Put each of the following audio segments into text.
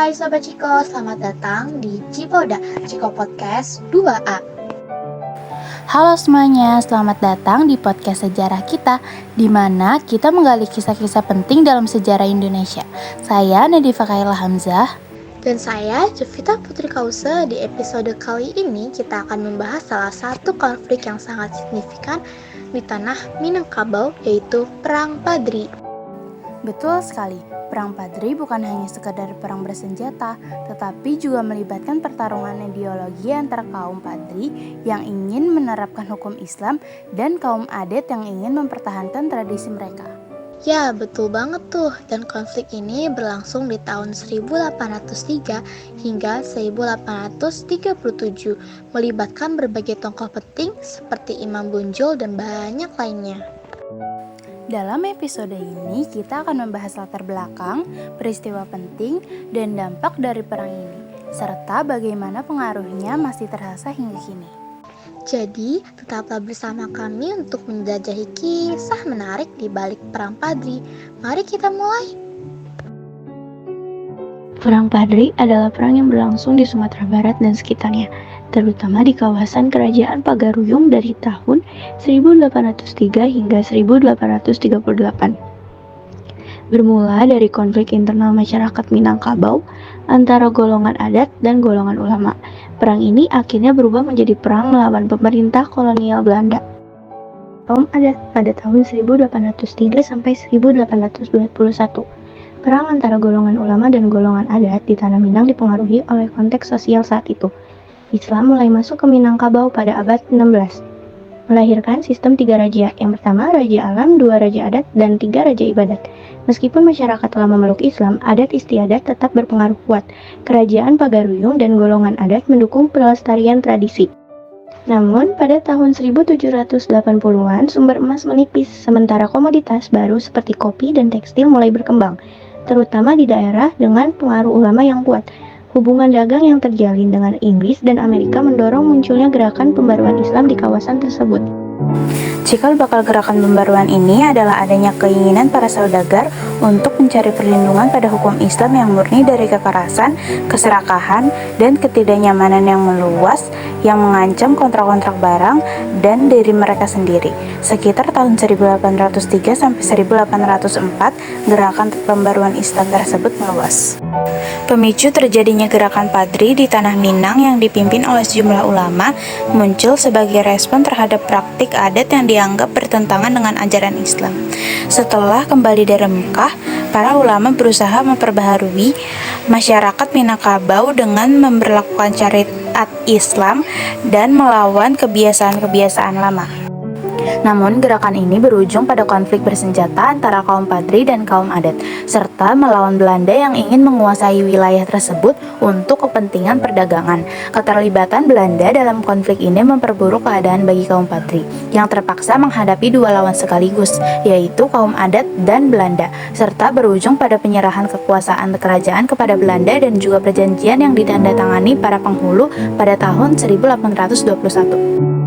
Hai Sobat Ciko, selamat datang di Cipoda, Ciko Podcast 2A. Halo semuanya, selamat datang di podcast sejarah kita, di mana kita menggali kisah-kisah penting dalam sejarah Indonesia. Saya Nadifa Kaila Hamzah. Dan saya, Jovita Putri Kause. Di episode kali ini kita akan membahas salah satu konflik yang sangat signifikan di tanah Minangkabau, yaitu Perang Padri. Betul sekali, Perang Padri bukan hanya sekadar perang bersenjata, tetapi juga melibatkan pertarungan ideologi antara kaum Padri yang ingin menerapkan hukum Islam dan kaum adat yang ingin mempertahankan tradisi mereka. Ya, betul banget tuh. Dan konflik ini berlangsung di tahun 1803 hingga 1837, melibatkan berbagai tokoh penting seperti Imam Bonjol dan banyak lainnya. Dalam episode ini, kita akan membahas latar belakang, peristiwa penting, dan dampak dari perang ini, serta bagaimana pengaruhnya masih terasa hingga kini. Jadi, tetaplah bersama kami untuk menjelajahi kisah menarik di balik Perang Padri. Mari kita mulai. Perang Padri adalah perang yang berlangsung di Sumatera Barat dan sekitarnya, terutama di kawasan Kerajaan Pagaruyung dari tahun 1803 hingga 1838. Bermula dari konflik internal masyarakat Minangkabau antara golongan adat dan golongan ulama. Perang ini akhirnya berubah menjadi perang melawan pemerintah kolonial Belanda. Kaum adat pada tahun 1803 sampai 1821. Perang antara golongan ulama dan golongan adat di Tanah Minang dipengaruhi oleh konteks sosial saat itu. Islam mulai masuk ke Minangkabau pada abad 16, melahirkan sistem 3 raja. Yang pertama Raja Alam, 2 Raja Adat, dan 3 Raja Ibadat. Meskipun masyarakat telah memeluk Islam, adat istiadat tetap berpengaruh kuat. Kerajaan Pagaruyung dan golongan adat mendukung pelestarian tradisi. Namun, pada tahun 1780-an, sumber emas menipis, sementara komoditas baru seperti kopi dan tekstil mulai berkembang, terutama di daerah dengan pengaruh ulama yang kuat. Hubungan dagang yang terjalin dengan Inggris dan Amerika mendorong munculnya gerakan pembaruan Islam di kawasan tersebut. Cikal bakal gerakan pembaruan ini adalah adanya keinginan para saudagar untuk mencari perlindungan pada hukum Islam yang murni dari kekerasan, keserakahan, dan ketidaknyamanan yang meluas yang mengancam kontrak-kontrak barang dan diri mereka sendiri. Sekitar tahun 1803 sampai 1804, gerakan pembaruan Islam tersebut meluas. Pemicu terjadinya gerakan Padri di Tanah Minang yang dipimpin oleh sejumlah ulama muncul sebagai respon terhadap praktik adat yang dianggap bertentangan dengan ajaran Islam. Setelah kembali dari Mekah, para ulama berusaha memperbaharui masyarakat Minangkabau dengan memberlakukan syariat Islam dan melawan kebiasaan-kebiasaan lama. Namun, gerakan ini berujung pada konflik bersenjata antara kaum Padri dan kaum adat, serta melawan Belanda yang ingin menguasai wilayah tersebut untuk kepentingan perdagangan. Keterlibatan Belanda dalam konflik ini memperburuk keadaan bagi kaum Padri, yang terpaksa menghadapi dua lawan sekaligus, yaitu kaum adat dan Belanda, serta berujung pada penyerahan kekuasaan kerajaan kepada Belanda dan juga perjanjian yang ditandatangani para penghulu pada tahun 1821.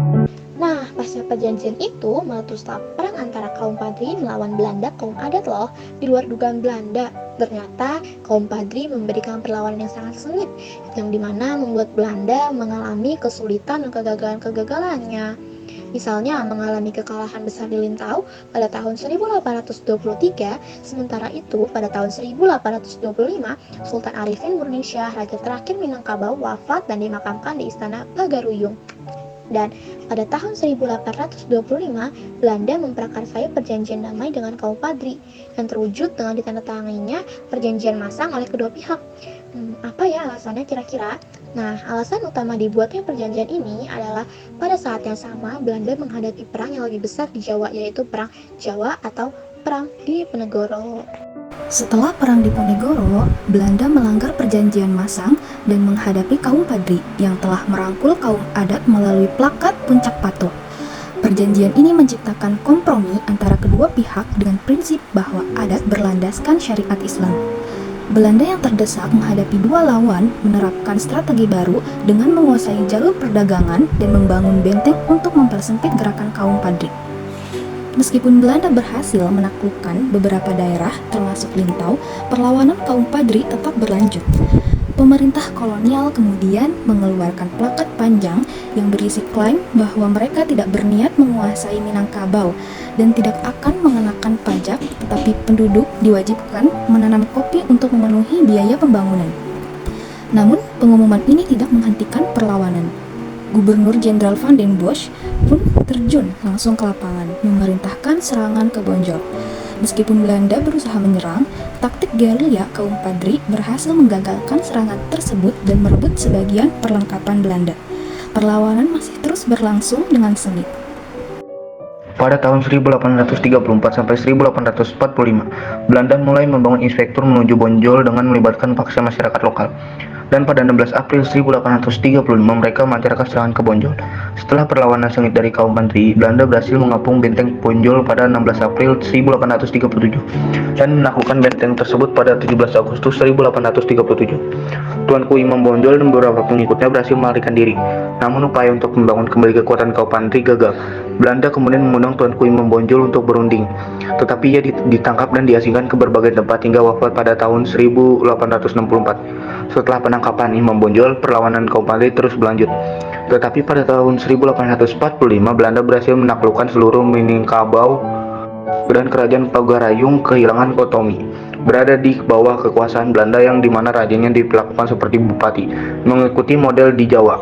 Nah, pasca perjanjian itu meletuslah perang antara kaum Padri melawan Belanda kaum adat loh. Di luar dugaan Belanda, ternyata kaum Padri memberikan perlawanan yang sangat sengit, yang dimana membuat Belanda mengalami kesulitan dan kegagalan-kegagalannya. Misalnya mengalami kekalahan besar di Lintau pada tahun 1823, sementara itu pada tahun 1825, Sultan Arifin Nurnisyah, raja terakhir Minangkabau, wafat dan dimakamkan di Istana Pagaruyung. Dan pada tahun 1825, Belanda memprakarsai perjanjian damai dengan kaum Padri yang terwujud dengan ditandatanganinya perjanjian masang oleh kedua pihak. Apa ya alasannya kira-kira? Nah, alasan utama dibuatnya perjanjian ini adalah pada saat yang sama Belanda menghadapi perang yang lebih besar di Jawa, yaitu Perang Jawa atau Perang Diponegoro. Setelah Perang Diponegoro, Belanda melanggar perjanjian masang dan menghadapi kaum Padri yang telah merangkul kaum adat melalui Plakat Puncak Patuh. Perjanjian ini menciptakan kompromi antara kedua pihak dengan prinsip bahwa adat berlandaskan syariat Islam. Belanda yang terdesak menghadapi dua lawan menerapkan strategi baru dengan menguasai jalur perdagangan dan membangun benteng untuk mempersempit gerakan kaum Padri. Meskipun Belanda berhasil menaklukkan beberapa daerah, termasuk Lintau, perlawanan kaum Padri tetap berlanjut. Pemerintah kolonial kemudian mengeluarkan plakat panjang yang berisi klaim bahwa mereka tidak berniat menguasai Minangkabau dan tidak akan mengenakan pajak, tetapi penduduk diwajibkan menanam kopi untuk memenuhi biaya pembangunan. Namun, pengumuman ini tidak menghentikan perlawanan. Gubernur Jenderal Van den Bosch pun terjun langsung ke lapangan, memerintahkan serangan ke Bonjol. Meskipun Belanda berusaha menyerang, taktik gerilya kaum Padri berhasil menggagalkan serangan tersebut dan merebut sebagian perlengkapan Belanda. Perlawanan masih terus berlangsung dengan sengit. Pada tahun 1834 sampai 1845, Belanda mulai membangun inspektur menuju Bonjol dengan melibatkan paksa masyarakat lokal. Dan pada 16 April 1835 mereka melancarkan serangan ke Bonjol. Setelah perlawanan sengit dari kaum Padri, Belanda berhasil mengepung benteng Bonjol pada 16 April 1837 dan menaklukkan benteng tersebut pada 17 Agustus 1837. Tuanku Imam Bonjol dan beberapa pengikutnya berhasil melarikan diri. Namun upaya untuk membangun kembali kekuatan kaum Padri gagal. Belanda kemudian mengundang Tuanku Imam Bonjol untuk berunding, tetapi ia ditangkap dan diasingkan ke berbagai tempat hingga wafat pada tahun 1864. Setelah penangkapan Imam Bonjol, perlawanan kaum Padri terus berlanjut. Tetapi pada tahun 1845, Belanda berhasil menaklukkan seluruh Minangkabau dan kerajaan Pagarayung kehilangan otonomi, berada di bawah kekuasaan Belanda yang dimana rajanya diperlakukan seperti bupati, mengikuti model di Jawa.